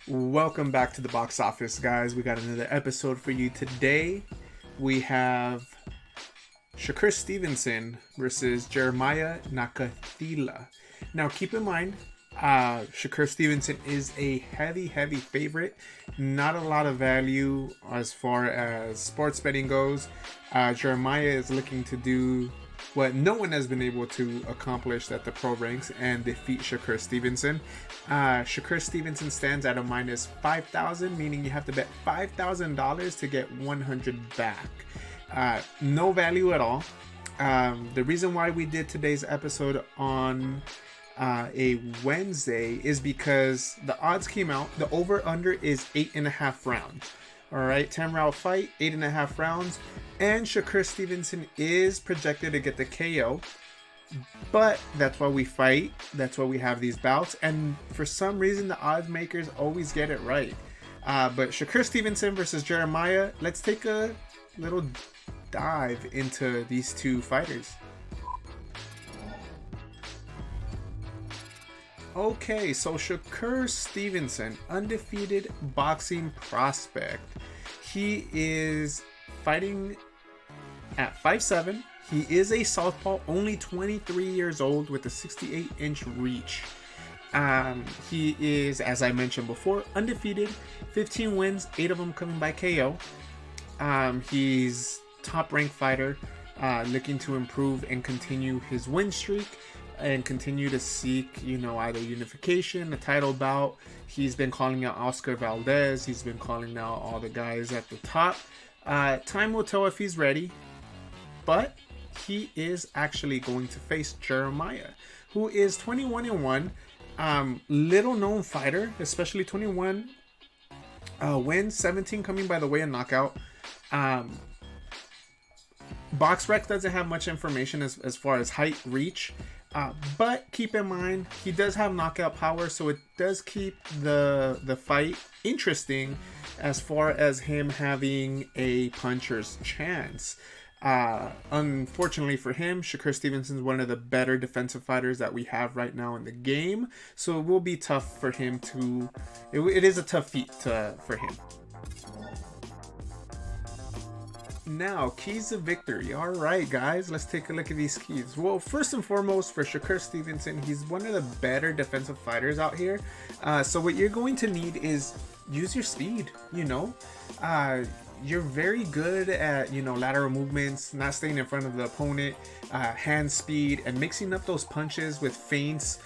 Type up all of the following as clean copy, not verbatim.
Welcome back to the box office, guys. We got another episode for you today. We have Shakur Stevenson versus Jeremiah Nakathila. Now, keep in mind, Shakur Stevenson is a heavy favorite. Not a lot of value as far as sports betting goes. Jeremiah is looking to do what no one has been able to accomplish at the pro ranks and defeat Shakur Stevenson. Shakur Stevenson stands at a minus 5,000, meaning you have to bet $5,000 to get 100 back. No value at all. The reason why we did today's episode on a Wednesday is because the odds came out. The over-under is 8.5 rounds. All right, 10-round fight, 8.5 rounds. And Shakur Stevenson is projected to get the KO. But that's why we fight. That's why we have these bouts. And for some reason, the odds makers always get it right. But Shakur Stevenson versus Jeremiah, let's take a little dive into these two fighters. Okay, so Shakur Stevenson, undefeated boxing prospect. He is fighting at 5'7". He is a southpaw, only 23 years old with a 68-inch reach. He is, as I mentioned before, undefeated, 15 wins, 8 of them coming by KO. He's top-ranked fighter, looking to improve and continue his win streak and continue to seek, either unification, a title bout. He's been calling out Oscar Valdez. He's been calling out all the guys at the top. Time will tell if he's ready, but he is actually going to face Jeremiah, who is 21-1, little known fighter, especially 21 wins, 17 coming by the way of knockout. BoxRec doesn't have much information as far as height, reach, but keep in mind he does have knockout power, so it does keep the fight interesting as far as him having a puncher's chance. Unfortunately for him, Shakur Stevenson is one of the better defensive fighters that we have right now in the game, so it will be tough for him to. It is a tough feat for him. Now, keys of victory. All right, guys, let's take a look at these keys. Well, first and foremost, for Shakur Stevenson, he's one of the better defensive fighters out here. So what you're going to need is use your speed. You're very good at lateral movements, not staying in front of the opponent, hand speed, and mixing up those punches with feints,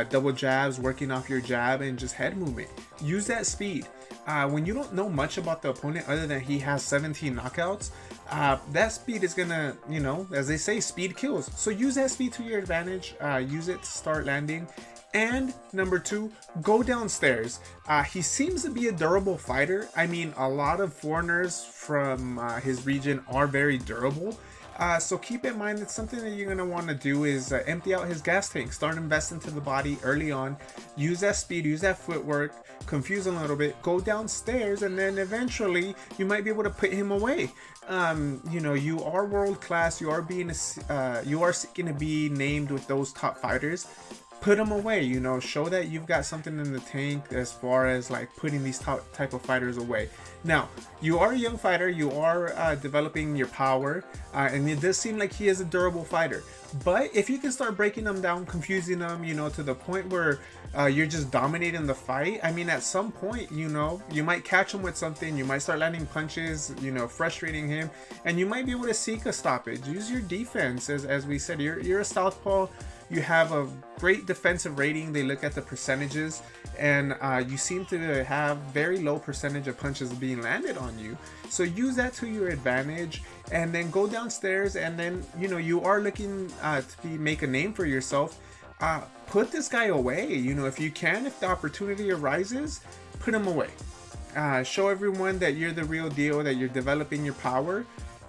double jabs, working off your jab, and just head movement. Use that speed. When you don't know much about the opponent other than he has 17 knockouts, that speed is gonna, as they say, speed kills. So use that speed to your advantage. Use it to start landing. And number 2, go downstairs. He seems to be a durable fighter. I mean, a lot of foreigners from his region are very durable. So keep in mind that something that you're going to want to do is empty out his gas tank. Start investing into the body early on. Use that speed, use that footwork, confuse him a little bit, go downstairs, and then eventually you might be able to put him away. You are world class. You are seeking to be named with those top fighters. Put them away, show that you've got something in the tank as far as like putting these type of fighters away. Now, you are a young fighter, you are developing your power, and it does seem like he is a durable fighter. But if you can start breaking them down, confusing them, to the point where you're just dominating the fight, I mean, at some point, you might catch him with something, you might start landing punches, frustrating him, and you might be able to seek a stoppage. Use your defense, as we said, you're a southpaw. You have a great defensive rating. They look at the percentages, and you seem to have very low percentage of punches being landed on you. So use that to your advantage, and then go downstairs. And then you are looking to make a name for yourself. Put this guy away. If you can, if the opportunity arises, put him away. Show everyone that you're the real deal, that you're developing your power,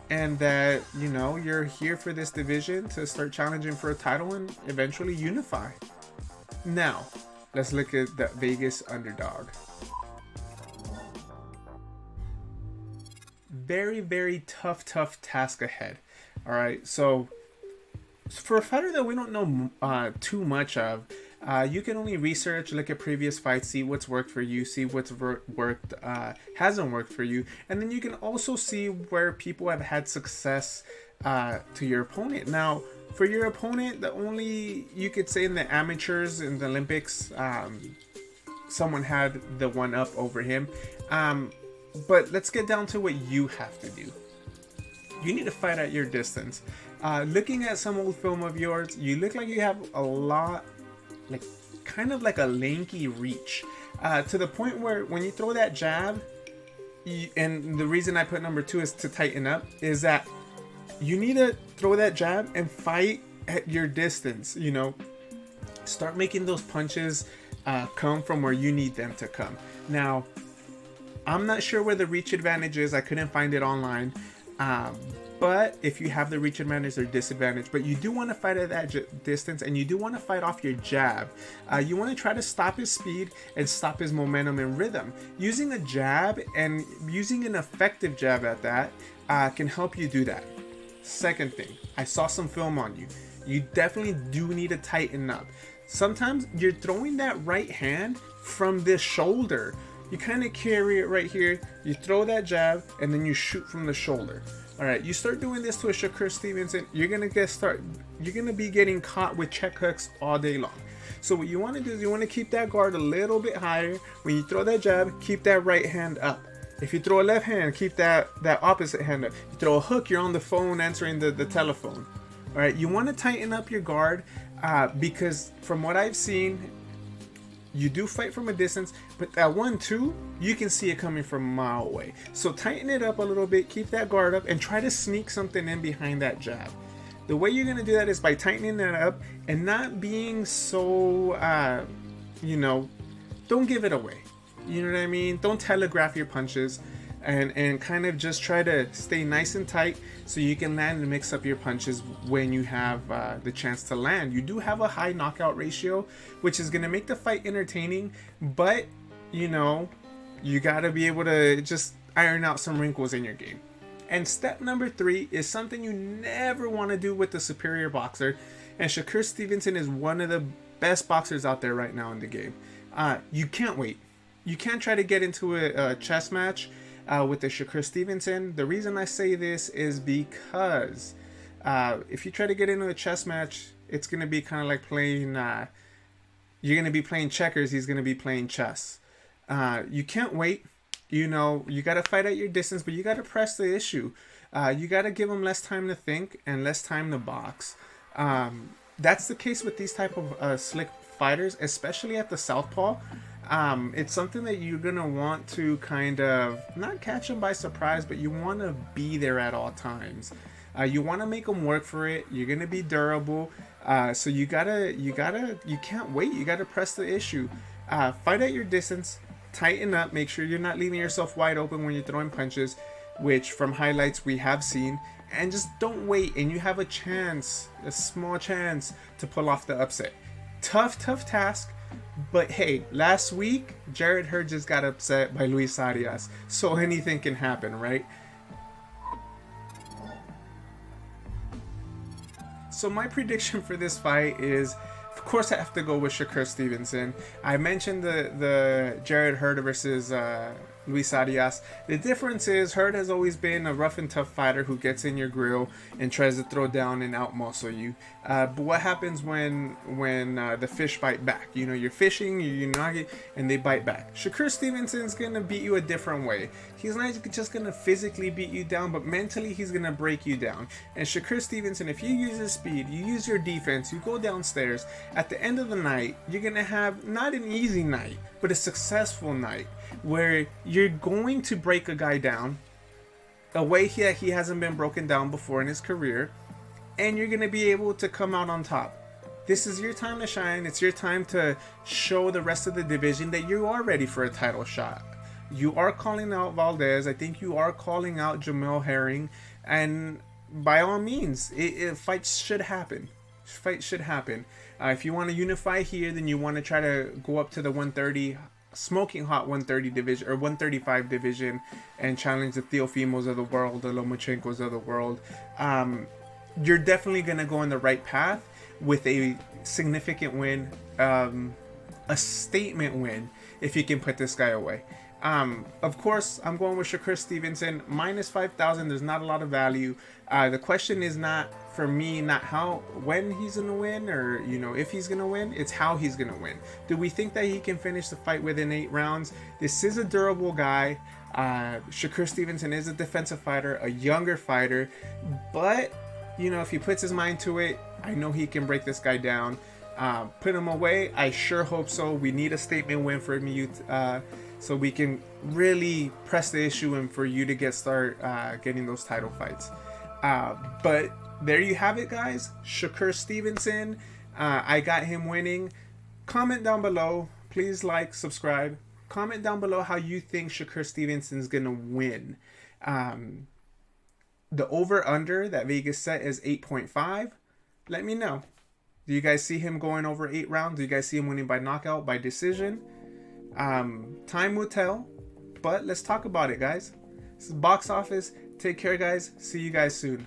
and that you're here for this division to start challenging for a title and eventually unify. Now, let's look at the Vegas underdog. Very tough task ahead. All right, so for a fighter that we don't know too much of, You can only research, look at previous fights, see what's worked for you, see what's worked, hasn't worked for you, and then you can also see where people have had success to your opponent. Now, for your opponent, the only, you could say in the amateurs in the Olympics, someone had the one up over him. But let's get down to what you have to do. You need to fight at your distance. Looking at some old film of yours, you look like you have a lot, like kind of like a lanky reach, to the point where when you throw that jab, and the reason I put number 2 is to tighten up, is that you need to throw that jab and fight at your distance. You know, start making those punches come from where you need them to come. Now, I'm not sure where the reach advantage is. I couldn't find it online. But if you have the reach advantage or disadvantage, but you do want to fight at that distance, and you do want to fight off your jab. You want to try to stop his speed and stop his momentum and rhythm. Using a jab, and using an effective jab at that, can help you do that. Second thing, I saw some film on you. You definitely do need to tighten up. Sometimes you're throwing that right hand from the shoulder. You kind of carry it right here, you throw that jab, and then you shoot from the shoulder. All right, you start doing this to a Shakur Stevenson, you're gonna be getting caught with check hooks all day long. So what you want to do is you want to keep that guard a little bit higher. When you throw that jab, keep that right hand up. If you throw a left hand, keep that opposite hand up. You throw a hook, you're on the phone answering the telephone. All right, you want to tighten up your guard, because from what I've seen, you do fight from a distance, but that 1-2, you can see it coming from a mile away. So tighten it up a little bit, keep that guard up, and try to sneak something in behind that jab. The way you're going to do that is by tightening that up and not being so, don't give it away. You know what I mean? Don't telegraph your punches, and kind of just try to stay nice and tight so you can land and mix up your punches when you have the chance to land. You do have a high knockout ratio, which is going to make the fight entertaining, but you got to be able to just iron out some wrinkles in your game. And step number 3 is something you never want to do with the superior boxer, and Shakur Stevenson is one of the best boxers out there right now in the game. You can't wait. You can't try to get into a chess match with the Shakur Stevenson. The reason I say this is because if you try to get into a chess match, it's going to be kind of like playing, you're going to be playing checkers, he's going to be playing chess. You can't wait. You got to fight at your distance, but you got to press the issue. You got to give him less time to think and less time to box. That's the case with these type of slick fighters, especially at the southpaw. It's something that you're going to want to kind of not catch them by surprise, but you want to be there at all times. You want to make them work for it. You're going to be durable. So you can't wait. You got to press the issue. Fight at your distance, tighten up, make sure you're not leaving yourself wide open when you're throwing punches, which from highlights we have seen, and just don't wait, and you have a small chance to pull off the upset. Tough task. But hey, last week, Jarrett Hurd just got upset by Luis Arias. So anything can happen, right? So my prediction for this fight is, of course, I have to go with Shakur Stevenson. I mentioned the Jarrett Hurd versus Luis Arias. The difference is Hurd has always been a rough and tough fighter who gets in your grill and tries to throw down and outmuscle you. But what happens when the fish bite back? You're fishing, you nugget, and they bite back. Shakur Stevenson's gonna beat you a different way. He's not just gonna physically beat you down, but mentally he's gonna break you down. And Shakur Stevenson, if you use his speed, you use your defense, you go downstairs, at the end of the night, you're gonna have not an easy night, but a successful night, where you're going to break a guy down a way that he hasn't been broken down before in his career, and you're going to be able to come out on top. This is your time to shine. It's your time to show the rest of the division that you are ready for a title shot. You are calling out Valdez. I think you are calling out Jamel Herring, and by all means, fights should happen. Fights should happen. If you want to unify here, then you want to try to go up to the 130, smoking hot 130 division or 135 division, and challenge the Teofimos of the world, the Lomachenkos of the world. You're definitely gonna go in the right path. with a significant win, a statement win, if you can put this guy away. Of course, I'm going with Shakur Stevenson. Minus 5,000, there's not a lot of value. The question is not, for me, not when he's going to win, or, if he's going to win. It's how he's going to win. Do we think that he can finish the fight within 8 rounds? This is a durable guy. Shakur Stevenson is a defensive fighter, a younger fighter. But, if he puts his mind to it, I know he can break this guy down. Put him away? I sure hope so. We need a statement win for me, so we can really press the issue and for you to start getting those title fights. But there you have it, guys. Shakur Stevenson. I got him winning. Comment down below. Please like, subscribe. Comment down below how you think Shakur Stevenson's going to win. The over-under that Vegas set is 8.5. Let me know. Do you guys see him going over 8 rounds? Do you guys see him winning by knockout, by decision? Time will tell. But let's talk about it, guys. This is Box Office. Take care, guys. See you guys soon.